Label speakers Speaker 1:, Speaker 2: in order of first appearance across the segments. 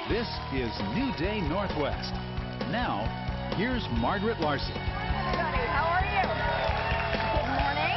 Speaker 1: This is New Day Northwest. Now, here's Margaret Larson.
Speaker 2: Everybody, how are you? Good morning,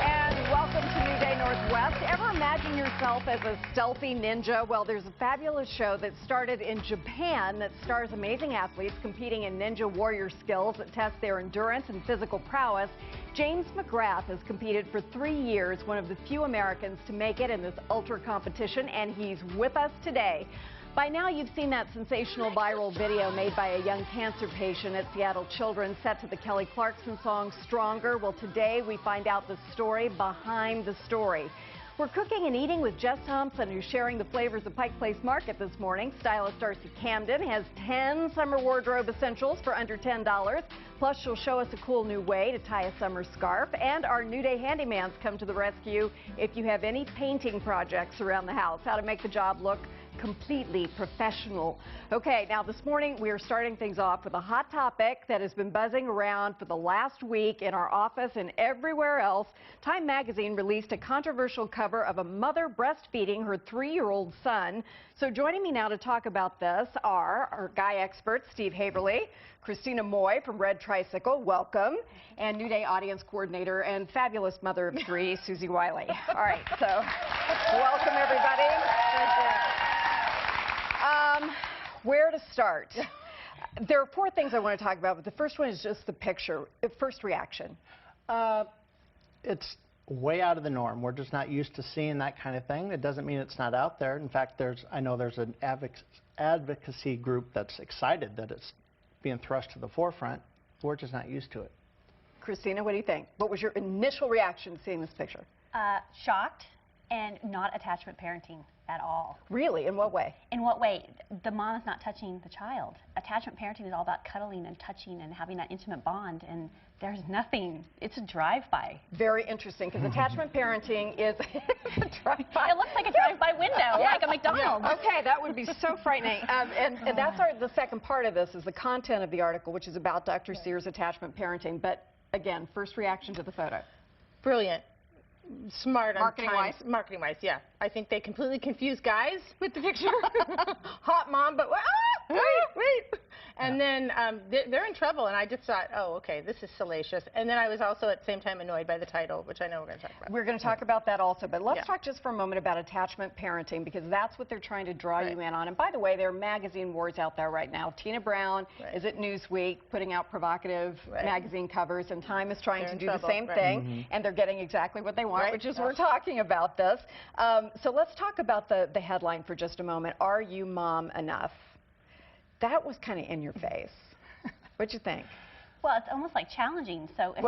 Speaker 2: and welcome to New Day Northwest. Ever imagine yourself as a stealthy ninja? Well, there's a fabulous show that started in Japan that stars amazing athletes competing in ninja warrior skills that test their endurance and physical prowess. James McGrath has competed for 3 years, one of the few Americans to make it in this ultra competition, and he's with us today. By now, you've seen that sensational viral video made by a young cancer patient at Seattle Children's set to the Kelly Clarkson song Stronger. Well, today we find out the story behind the story. We're cooking and eating with Jess Thompson, who's sharing the flavors of Pike Place Market this morning. Stylist Darcy Camden has 10 summer wardrobe essentials for under $10. Plus, she'll show us a cool new way to tie a summer scarf. And our New Day handymans come to the rescue if you have any painting projects around the house, how to make the job look completely professional. Okay, now this morning we are starting things off with a hot topic that has been buzzing around for the last week in our office and everywhere else. Time magazine released a controversial cover of a mother breastfeeding her 3-year-old son. So joining me now to talk about this are our guy experts, Steve Haverly, Christina Moy from Red Tricycle, welcome, and New Day audience coordinator and fabulous mother of 3, Susie Wiley. All right, so welcome everybody. Where to start? There are 4 things I want to talk about, but the first one is just the picture. First reaction.
Speaker 3: It's way out of the norm. We're just not used to seeing that kind of thing. It doesn't mean it's not out there. In fact, I know there's an advocacy group that's excited that it's being thrust to the forefront. We're just not used to it.
Speaker 2: Christina, what do you think? What was your initial reaction to seeing this picture?
Speaker 4: Shocked and not attachment parenting at all.
Speaker 2: Really? In what way?
Speaker 4: In what way? The mom is not touching the child. Attachment parenting is all about cuddling and touching and having that intimate bond, and there's nothing. It's a drive-by.
Speaker 2: Very interesting, because attachment parenting is a drive-by.
Speaker 4: It looks like a drive-by window, like a McDonald's.
Speaker 2: Yeah. Okay, that would be so frightening. And that's the second part of this, is the content of the article, which is about Dr. Sears' attachment parenting. But again, first reaction to the photo.
Speaker 5: Brilliant. Smart
Speaker 2: marketing-wise?
Speaker 5: Marketing-wise, yeah. I think they completely confuse guys with the picture. Hot mom, but wait. And then they're in trouble, and I just thought, oh, okay, this is salacious. And then I was also at the same time annoyed by the title, which I know we're going to talk about.
Speaker 2: We're going to talk about that also, but let's talk just for a moment about attachment parenting, because that's what they're trying to draw you in on. And by the way, there are magazine wars out there right now. Tina Brown is at Newsweek putting out provocative magazine covers, and Time is trying to do the same thing, and they're getting exactly what they want, which is we're talking about this. So let's talk about the headline for just a moment. Are you mom enough? That was kind of in your face. What'd you think?
Speaker 4: Well, it's almost like challenging. So if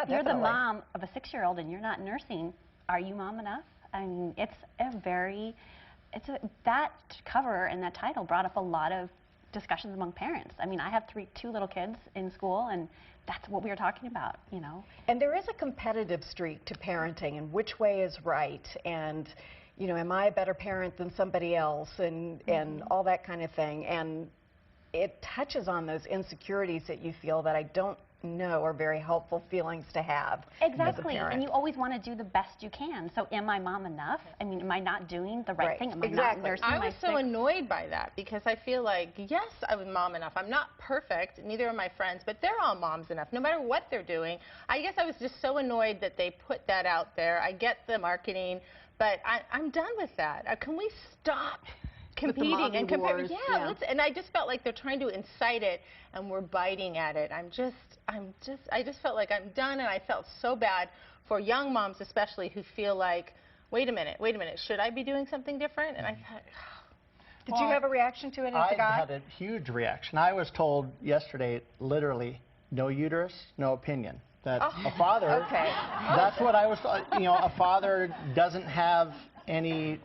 Speaker 4: you're the mom of a 6-year-old and you're not nursing, are you mom enough? I mean, that cover and that title brought up a lot of discussions among parents. I mean, I have 2 little kids in school, and that's what we were talking about, you know.
Speaker 2: And there is a competitive streak to parenting, and which way is right, and you know, am I a better parent than somebody else, and all that kind of thing. And it touches on those insecurities that you feel that I don't know are very helpful feelings to have.
Speaker 4: Exactly, and you always want to do the best you can. So am I mom enough? I mean, am I not doing the right thing? Am I not nursing
Speaker 5: I was so annoyed by that, because I feel like, yes, I was mom enough. I'm not perfect, neither are my friends, but they're all moms enough, no matter what they're doing. I guess I was just so annoyed that they put that out there. I get the marketing, but I'm done with that. Can we stop competing and comparing? And I just felt like they're trying to incite it, and we're biting at it. I just felt like I'm done, and I felt so bad for young moms especially who feel like, wait a minute, should I be doing something different? And I thought,
Speaker 2: did you have a reaction to it as a guy?
Speaker 3: I had a huge reaction. I was told yesterday, literally, no uterus, no opinion. That a father, that's what I was, you know, a father doesn't have any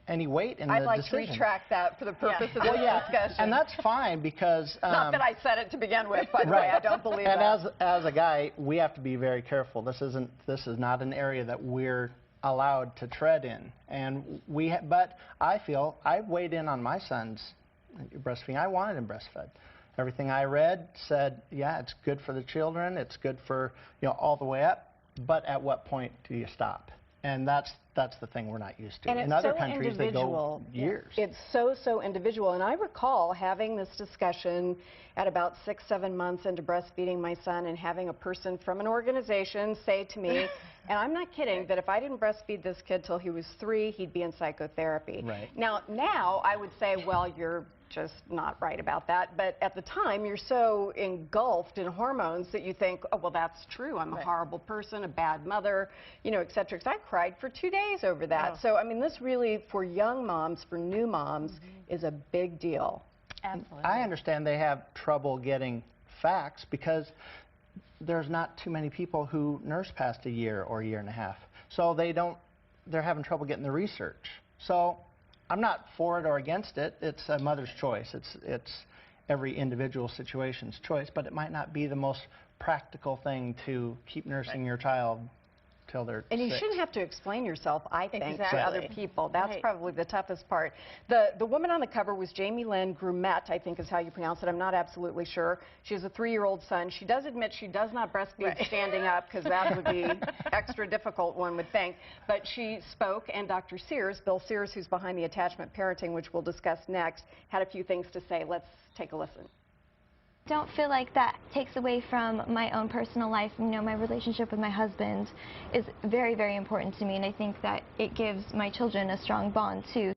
Speaker 3: weight in the decision.
Speaker 2: I'd like to retract that for the purpose of this discussion.
Speaker 3: And that's fine, because
Speaker 2: not that I said it to begin with, by the way, I don't believe that.
Speaker 3: And as a guy, we have to be very careful. This is not an area that we're allowed to tread in. And but I feel I weighed in on my son's breastfeeding. I wanted him breastfed. Everything I read said, yeah, it's good for the children, it's good for, you know, all the way up, but at what point do you stop? And that's the thing we're not used to.
Speaker 2: And
Speaker 3: In
Speaker 2: it's
Speaker 3: other
Speaker 2: so
Speaker 3: countries, they
Speaker 2: individual.
Speaker 3: go years.
Speaker 2: It's so individual. And I recall having this discussion at about 6-7 months into breastfeeding my son and having a person from an organization say to me, and I'm not kidding, that if I didn't breastfeed this kid till he was 3, he'd be in psychotherapy.
Speaker 3: Right.
Speaker 2: Now I would say, well, you're just not right about that. But at the time, you're so engulfed in hormones that you think, oh, well, that's true. I'm a horrible person, a bad mother, you know, et cetera. Because I cried for 2 days over that.
Speaker 5: Oh.
Speaker 2: So, I mean, this really, for young moms, for new moms, is a big deal.
Speaker 4: Absolutely.
Speaker 3: I understand they have trouble getting facts because there's not too many people who nurse past a year or a year and a half. So they're having trouble getting the research. So I'm not for it or against it. It's a mother's choice. It's every individual situation's choice, but it might not be the most practical thing to keep nursing your child till they're
Speaker 2: And you
Speaker 3: 6.
Speaker 2: shouldn't have to explain yourself, I think,
Speaker 5: Exactly.
Speaker 2: to other people. That's
Speaker 5: Right.
Speaker 2: probably the toughest part. The woman on the cover was Jamie Lynn Grumette, I think is how you pronounce it. I'm not absolutely sure. She has a 3-year-old son. She does admit she does not breastfeed standing up because that would be extra difficult, one would think. But she spoke, and Dr. Sears, Bill Sears, who's behind the attachment parenting, which we'll discuss next, had a few things to say. Let's take a listen.
Speaker 6: Don't feel like that takes away from my own personal life. You know, my relationship with my husband is very, very important to me, and I think that it gives my children a strong bond too.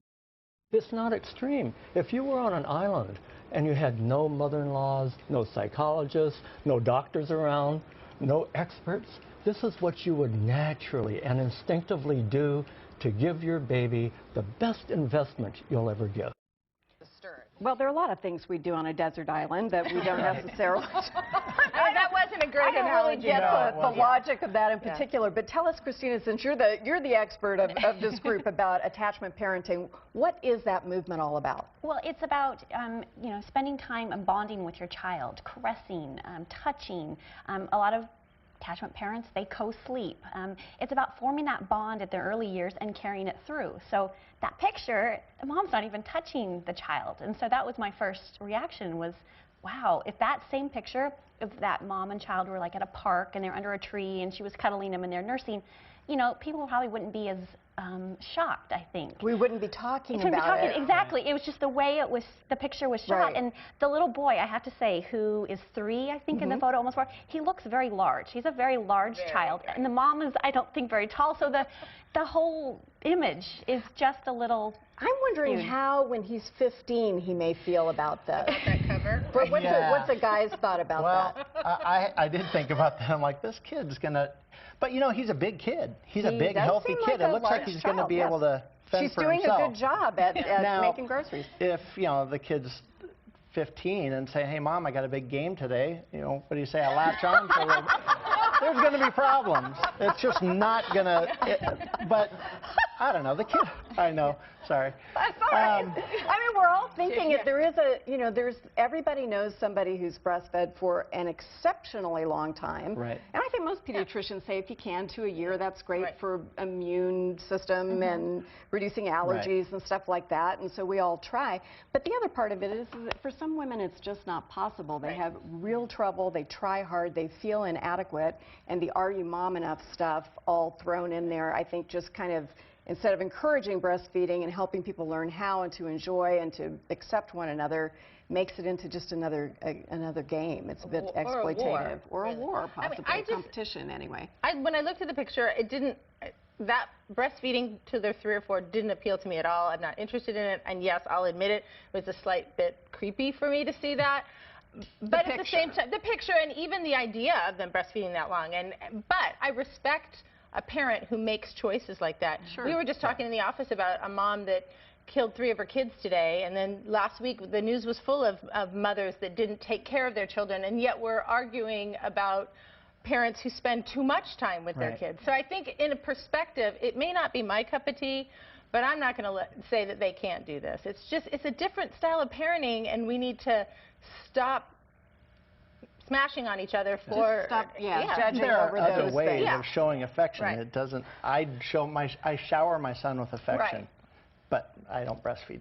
Speaker 7: It's not extreme. If you were on an island and you had no mother-in-laws, no psychologists, no doctors around, no experts, this is what you would naturally and instinctively do to give your baby the best investment you'll ever give.
Speaker 2: Well, there are a lot of things we do on a desert island that we don't necessarily...
Speaker 5: That wasn't a great
Speaker 2: I don't
Speaker 5: analogy.
Speaker 2: really get
Speaker 3: No, it
Speaker 2: the
Speaker 3: wasn't.
Speaker 2: logic of that in particular, but tell us, Christina, since you're the expert of this group about attachment parenting, what is that movement all about?
Speaker 4: Well, it's about you know, spending time and bonding with your child, caressing, touching. A lot of attachment parents, they co-sleep. It's about forming that bond at their early years and carrying it through. So that picture, the mom's not even touching the child. And so that was my first reaction was, wow, if that same picture, if that mom and child were like at a park and they're under a tree and she was cuddling them and they're nursing, you know, people probably wouldn't be as shocked, I think.
Speaker 2: We wouldn't be talking
Speaker 4: It wouldn't be
Speaker 2: about
Speaker 4: talking,
Speaker 2: it.
Speaker 4: exactly. It was just the way it was, the picture was shot.
Speaker 2: Right.
Speaker 4: And the little boy, I have to say, who is 3, I think, in the photo, almost 4, he looks very large. He's a very large child. And the mom is, I don't think, very tall. So the whole image is just a little...
Speaker 2: I'm wondering
Speaker 4: Huge.
Speaker 2: how, when he's 15, he may feel about this.
Speaker 5: That cover.
Speaker 2: But what's,
Speaker 3: Yeah.
Speaker 2: what's the guy's thought about
Speaker 3: Well,
Speaker 2: that?
Speaker 3: I did think about that. I'm like, this kid's going to... But, you know, he's a big kid. He's a
Speaker 2: He
Speaker 3: big,
Speaker 2: does
Speaker 3: healthy
Speaker 2: seem
Speaker 3: kid.
Speaker 2: like
Speaker 3: It
Speaker 2: a
Speaker 3: looks like
Speaker 2: large
Speaker 3: he's going to
Speaker 2: child,
Speaker 3: be
Speaker 2: yes.
Speaker 3: able to fend
Speaker 2: She's
Speaker 3: for
Speaker 2: doing
Speaker 3: himself.
Speaker 2: a good job at
Speaker 3: Now,
Speaker 2: making groceries.
Speaker 3: If, you know, the kid's 15 and say, hey, Mom, I got a big game today, you know, what do you say, I latch on for a little bit. There's going to be problems. It's just not going to, but I don't know, the kid, I know, sorry.
Speaker 2: That's all right. I mean, we're all thinking if there is a, you know, everybody knows somebody who's breastfed for an exceptionally long time.
Speaker 3: Right.
Speaker 2: And I think most pediatricians say if you can, to a year, that's great
Speaker 5: Right.
Speaker 2: for immune system and reducing allergies and stuff like that. And so we all try. But the other part of it is that for some women, it's just not possible. They have real trouble. They try hard. They feel inadequate. And the are you mom enough stuff all thrown in there, I think just kind of, instead of encouraging breastfeeding and helping people learn how and to enjoy and to accept one another, makes it into just another game. It's a bit
Speaker 5: Or a war,
Speaker 2: exploitative. Or a
Speaker 5: really.
Speaker 2: war,
Speaker 5: I mean,
Speaker 2: possibly.
Speaker 5: I just-
Speaker 2: Competition, anyway.
Speaker 5: When I looked at the picture, it didn't, that breastfeeding to their 3 or 4 didn't appeal to me at all. I'm not interested in it. And yes, I'll admit it was a slight bit creepy for me to see that. But at the same time, the picture and even the idea of them breastfeeding that long. But I respect a parent who makes choices like that.
Speaker 2: Sure.
Speaker 5: We were just talking in the office about a mom that killed 3 of her kids today, and then last week the news was full of mothers that didn't take care of their children, and yet we're arguing about parents who spend too much time with their
Speaker 3: Right.
Speaker 5: kids. So I think in a perspective, it may not be my cup of tea, but I'm not going to say that they can't do this. It's a different style of parenting, and we need to stop smashing on each other for...
Speaker 2: stop, judging
Speaker 3: There are
Speaker 2: over
Speaker 3: other
Speaker 2: those
Speaker 3: ways
Speaker 2: things.
Speaker 3: of showing affection.
Speaker 5: Right.
Speaker 3: It doesn't, I shower my son with affection,
Speaker 5: Right.
Speaker 3: but I don't breastfeed.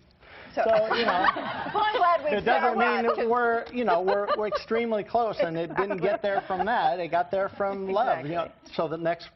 Speaker 2: So,
Speaker 3: You know,
Speaker 2: well, I'm glad we
Speaker 3: it doesn't mean that we're extremely close, and it didn't get there from that. It got there from love. You know, so the next,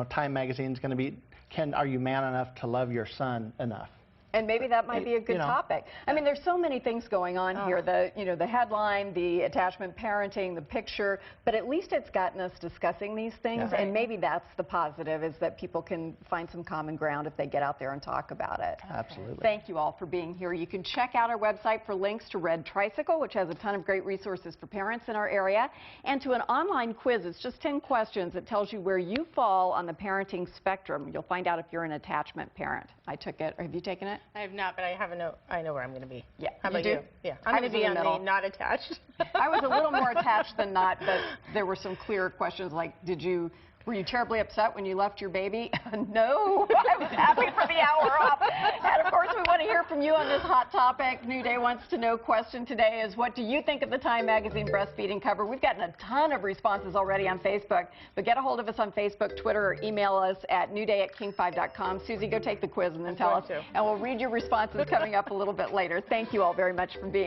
Speaker 3: Time magazine's going to be are you man enough to love your son enough?
Speaker 2: And maybe that might be a good topic. I mean, there's so many things going on here. The headline, the attachment parenting, the picture, but at least it's gotten us discussing these things, and maybe that's the positive, is that people can find some common ground if they get out there and talk about it.
Speaker 3: Absolutely.
Speaker 2: Thank you all for being here. You can check out our website for links to Red Tricycle, which has a ton of great resources for parents in our area, and to an online quiz. It's just 10 questions. It tells you where you fall on the parenting spectrum. You'll find out if you're an attachment parent. I took it. Have you taken it?
Speaker 5: I have not, but I know where I'm going to be.
Speaker 2: Yeah.
Speaker 5: How about
Speaker 2: you?
Speaker 5: you? Yeah. I'm going to be on the not attached.
Speaker 2: I was a little more attached than not, but there were some clear questions like, were you terribly upset when you left your baby? No, I was happy for the hour off. And of course, we want to hear from you on this hot topic. New Day Wants to Know question today is, what do you think of the Time Magazine breastfeeding cover? We've gotten a ton of responses already on Facebook, but get a hold of us on Facebook, Twitter, or email us at newday@king5.com. Susie, go take the quiz and then tell us, and we'll read your responses coming up a little bit later. Thank you all very much for being